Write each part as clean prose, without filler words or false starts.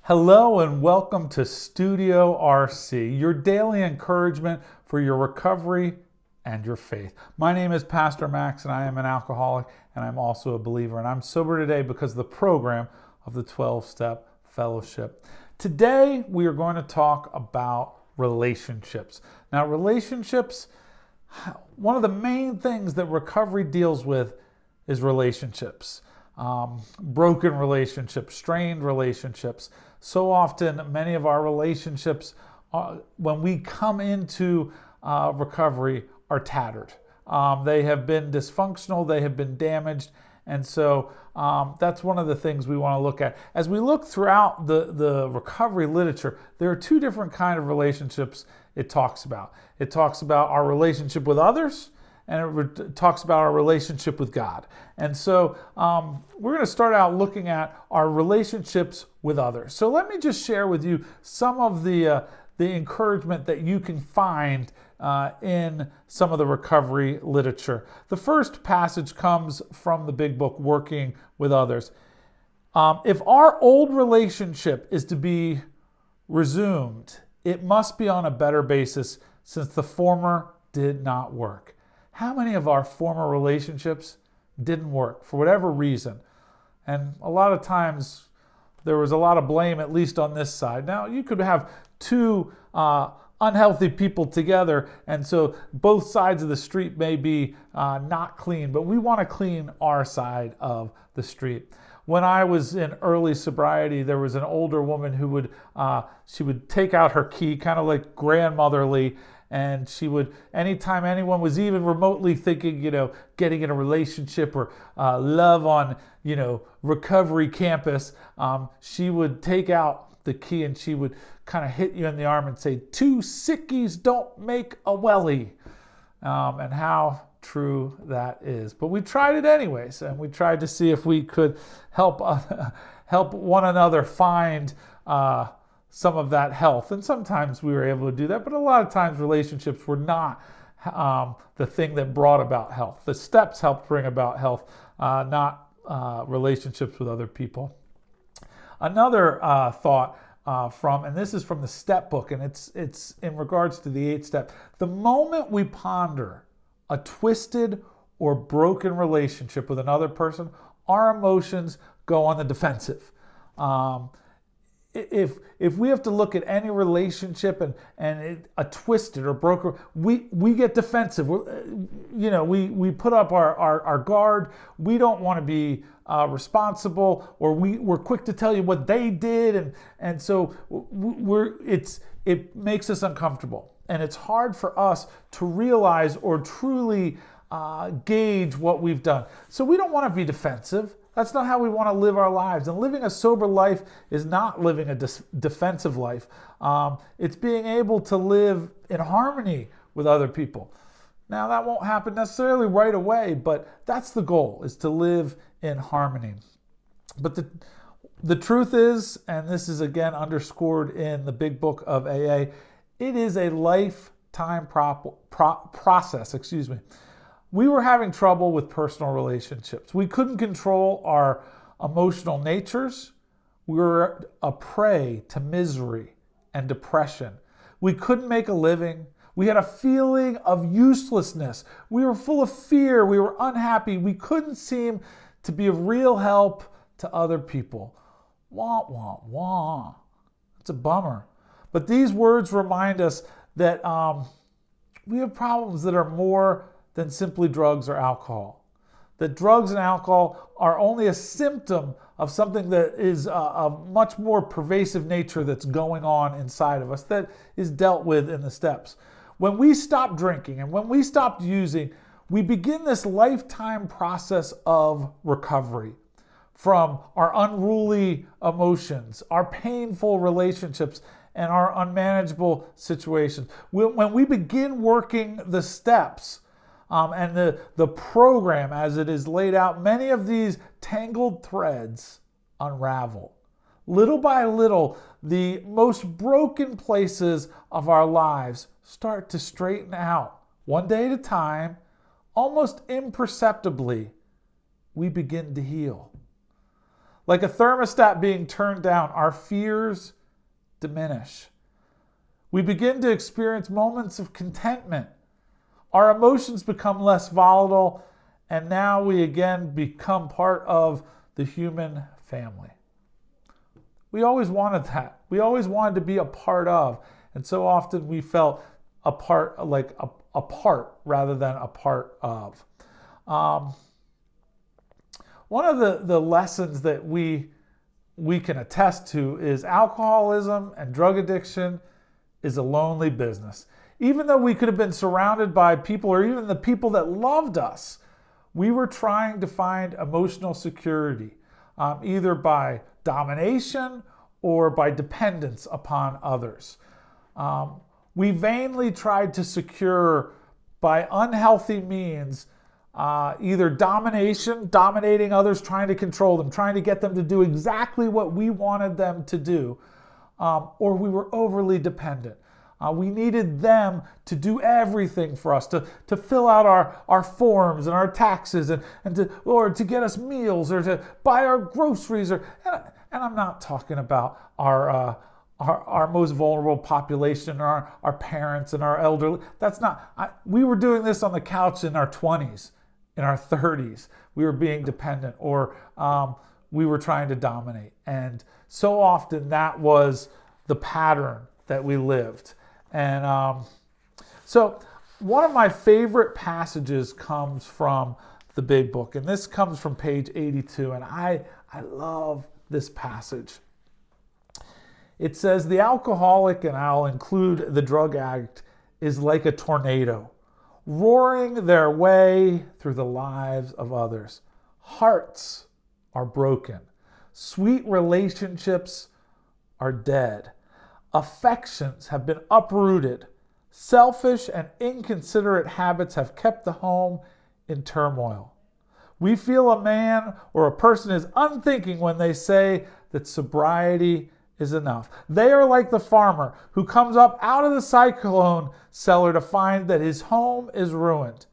Hello and welcome to Studio RC, your daily encouragement for your recovery and your faith. My name is Pastor Max and I am an alcoholic and I'm also a believer, and I'm sober today because of the program of the 12-Step Fellowship. Today we are going to talk about relationships. Now, relationships, one of the main things that recovery deals with is relationships. Broken relationships, strained relationships. So often, many of our relationships, when we come into recovery, are tattered. They have been dysfunctional, they have been damaged, and so that's one of the things we want to look at. As we look throughout the recovery literature, there are two different kinds of relationships it talks about. It talks about our relationship with others, and it talks about our relationship with God. And so we're going to start out looking at our relationships with others. So let me just share with you some of the encouragement that you can find in some of the recovery literature. The first passage comes from the big book, Working with Others. If our old relationship is to be resumed, it must be on a better basis since the former did not work. How many of our former relationships didn't work for whatever reason? And a lot of times there was a lot of blame, at least on this side. Now, you could have two unhealthy people together, and so both sides of the street may be not clean, but we want to clean our side of the street. When I was in early sobriety, there was an older woman who would take out her key, kind of like grandmotherly, and she would, anytime anyone was even remotely thinking, getting in a relationship or love on, recovery campus, she would take out the key and she would kind of hit you in the arm and say, "Two sickies don't make a wellie." And how true that is. But we tried it anyways, and we tried to see if we could help one another find some of that health. And sometimes we were able to do that, but a lot of times relationships were not the thing that brought about health. The steps helped bring about health, not relationships with other people. Another thought and this is from the step book, and it's in regards to the 8th step. The moment we ponder a twisted or broken relationship with another person, our emotions go on the defensive. If we have to look at any relationship and a twisted or broken, we get defensive. We put up our guard. We don't want to be responsible, or we're quick to tell you what they did, and so it makes us uncomfortable, and it's hard for us to realize or truly gauge what we've done. So we don't want to be defensive. That's not how we want to live our lives. And living a sober life is not living a defensive life. It's being able to live in harmony with other people. Now, that won't happen necessarily right away, but that's the goal, is to live in harmony. But the truth is, and this is again underscored in the big book of AA, it is a lifetime process. We were having trouble with personal relationships. We couldn't control our emotional natures. We were a prey to misery and depression. We couldn't make a living. We had a feeling of uselessness. We were full of fear. We were unhappy. We couldn't seem to be of real help to other people. Wah, wah, wah. It's a bummer. But these words remind us that we have problems that are more than simply drugs or alcohol. That drugs and alcohol are only a symptom of something that is a much more pervasive nature that's going on inside of us that is dealt with in the steps. When we stop drinking and when we stop using, we begin this lifetime process of recovery from our unruly emotions, our painful relationships, and our unmanageable situations. When we begin working the steps, and the program as it is laid out, many of these tangled threads unravel. Little by little, the most broken places of our lives start to straighten out. One day at a time, almost imperceptibly, we begin to heal. Like a thermostat being turned down, our fears diminish. We begin to experience moments of contentment. Our emotions become less volatile, and now we again become part of the human family. We always wanted that. We always wanted to be a part of, and so often we felt a part rather than a part of. One of the lessons that we can attest to is alcoholism and drug addiction is a lonely business. Even though we could have been surrounded by people, or even the people that loved us, we were trying to find emotional security, either by domination or by dependence upon others. We vainly tried to secure by unhealthy means either dominating others, trying to control them, trying to get them to do exactly what we wanted them to do, or we were overly dependent. We needed them to do everything for us, to fill out our forms and our taxes, or to get us meals, or to buy our groceries, and I'm not talking about our most vulnerable population, our parents and our elderly. That's not. We were doing this on the couch in our 20s, in our 30s. We were being dependent, or we were trying to dominate, and so often that was the pattern that we lived. And so one of my favorite passages comes from the Big Book, and this comes from page 82, and I love this passage. It says, "The alcoholic," and I'll include the drug addict, "is like a tornado, roaring their way through the lives of others. Hearts are broken. Sweet relationships are dead. Affections have been uprooted. Selfish and inconsiderate habits have kept the home in turmoil. We feel a man or a person is unthinking when they say that sobriety is enough. They are like the farmer who comes up out of the cyclone cellar to find that his home is ruined.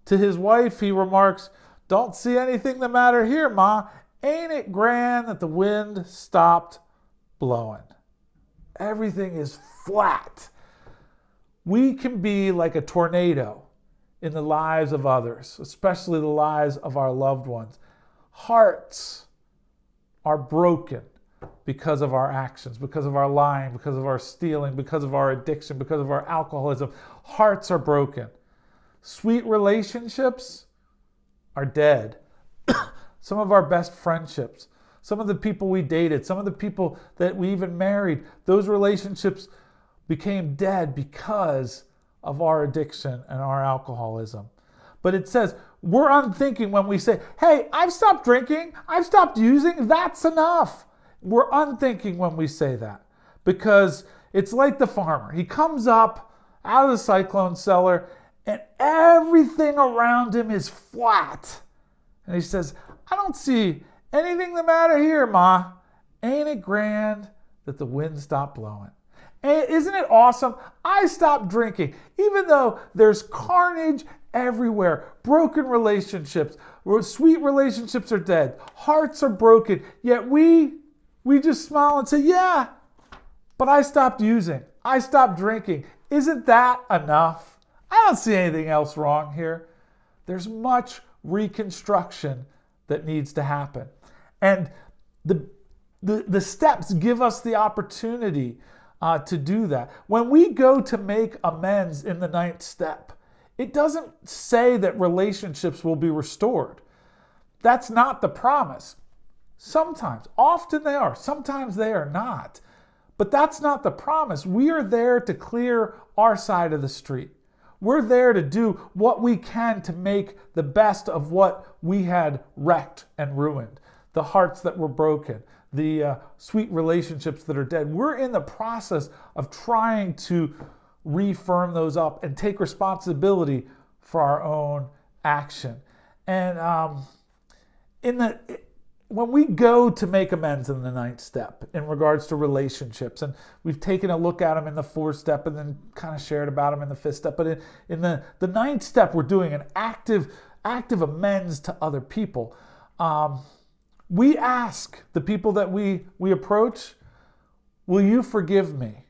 To his wife he remarks, 'Don't see anything the matter here, Ma. Ain't it grand that the wind stopped blowing?' Everything is flat. We can be like a tornado in the lives of others, especially the lives of our loved ones. Hearts are broken because of our actions, because of our lying, because of our stealing, because of our addiction, because of our alcoholism. Hearts are broken. Sweet relationships are dead. Some of our best friendships, some of the people we dated, some of the people that we even married, those relationships became dead because of our addiction and our alcoholism. But it says, we're unthinking when we say, hey, I've stopped drinking, I've stopped using, that's enough. We're unthinking when we say that, because it's like the farmer. He comes up out of the cyclone cellar and everything around him is flat. And he says, I don't see anything the matter here, Ma. Ain't it grand that the wind stopped blowing? And isn't it awesome? I stopped drinking, even though there's carnage everywhere. Broken relationships, sweet relationships are dead. Hearts are broken. Yet we just smile and say, yeah, but I stopped using. I stopped drinking. Isn't that enough? I don't see anything else wrong here. There's much reconstruction that needs to happen. And the steps give us the opportunity to do that. When we go to make amends in the 9th step, it doesn't say that relationships will be restored. That's not the promise. Sometimes, often they are. Sometimes they are not. But that's not the promise. We are there to clear our side of the street. We're there to do what we can to make the best of what we had wrecked and ruined. The hearts that were broken, the sweet relationships that are dead. We're in the process of trying to refirm those up and take responsibility for our own action. And when we go to make amends in the 9th step in regards to relationships, and we've taken a look at them in the 4th step and then kind of shared about them in the 5th step, but in the 9th step, we're doing an active amends to other people. We ask the people that we approach, will you forgive me?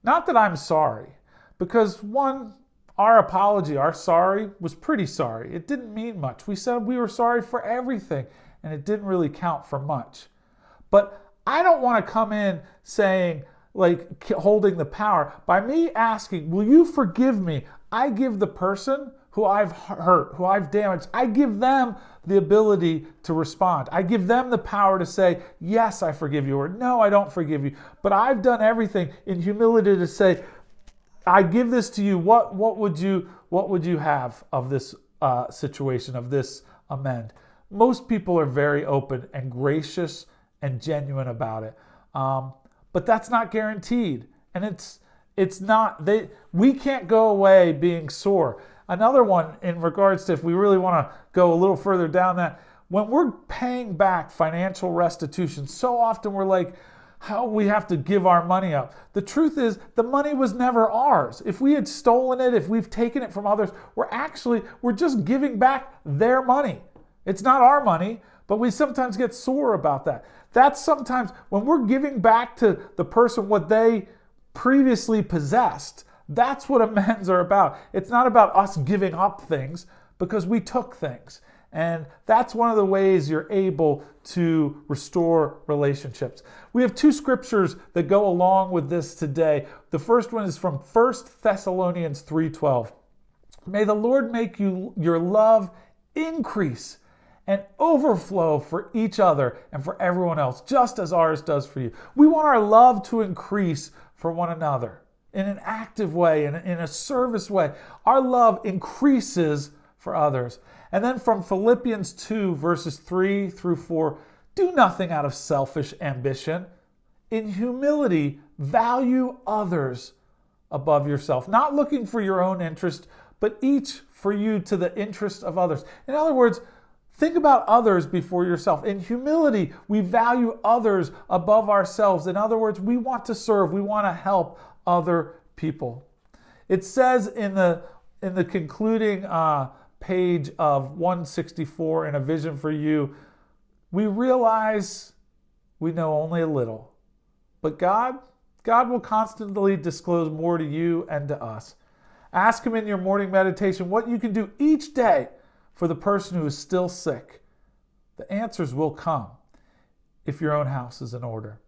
Not that I'm sorry, because one, our apology, our sorry, was pretty sorry. It didn't mean much. We said we were sorry for everything, and it didn't really count for much. But I don't want to come in saying, like, holding the power. By me asking, will you forgive me? I give the person who I've hurt, who I've damaged, I give them the ability to respond. I give them the power to say, yes, I forgive you, or no, I don't forgive you. But I've done everything in humility to say, I give this to you. What would you have of this situation, of this amend? Most people are very open and gracious and genuine about it. But that's not guaranteed. And it's not, we can't go away being sore. Another one in regards to, if we really want to go a little further down that, when we're paying back financial restitution, so often we're like, how we have to give our money up. The truth is, the money was never ours. If we had stolen it, if we've taken it from others, we're just giving back their money. It's not our money, but we sometimes get sore about that. That's sometimes when we're giving back to the person what they previously possessed. That's what amends are about. It's not about us giving up things, because we took things. And that's one of the ways you're able to restore relationships. We have two scriptures that go along with this today. The first one is from 1 Thessalonians 3:12. May the Lord make your love increase and overflow for each other and for everyone else, just as ours does for you. We want our love to increase for one another in an active way, in a service way. Our love increases for others. And then from Philippians 2, verses 3 through 4, do nothing out of selfish ambition. In humility, value others above yourself, not looking for your own interest, but each for you to the interest of others. In other words, think about others before yourself. In humility, we value others above ourselves. In other words, we want to serve, we want to help other people. It says in the concluding page of 164 in A Vision for You, we realize we know only a little, but God will constantly disclose more to you and to us. Ask Him in your morning meditation what you can do each day for the person who is still sick. The answers will come if your own house is in order.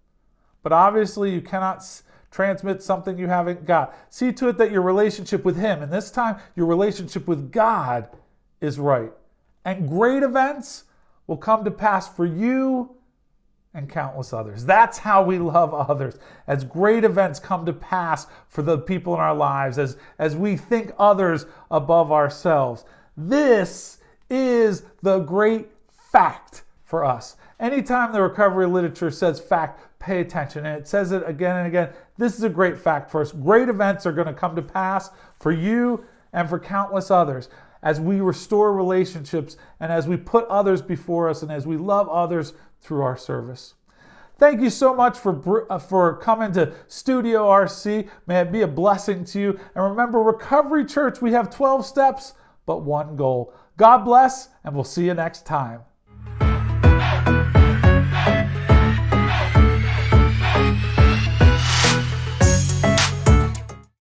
But obviously you cannot transmit something you haven't got. See to it that your relationship with Him, and this time your relationship with God, is right. And great events will come to pass for you and countless others. That's how we love others. As great events come to pass for the people in our lives, as we think others above ourselves. This is the great fact for us. Anytime the recovery literature says fact, pay attention. And it says it again and again. This is a great fact for us. Great events are going to come to pass for you and for countless others as we restore relationships and as we put others before us and as we love others through our service. Thank you so much for coming to Studio RC. May it be a blessing to you. And remember, Recovery Church, we have 12 steps, but one goal. God bless, and we'll see you next time.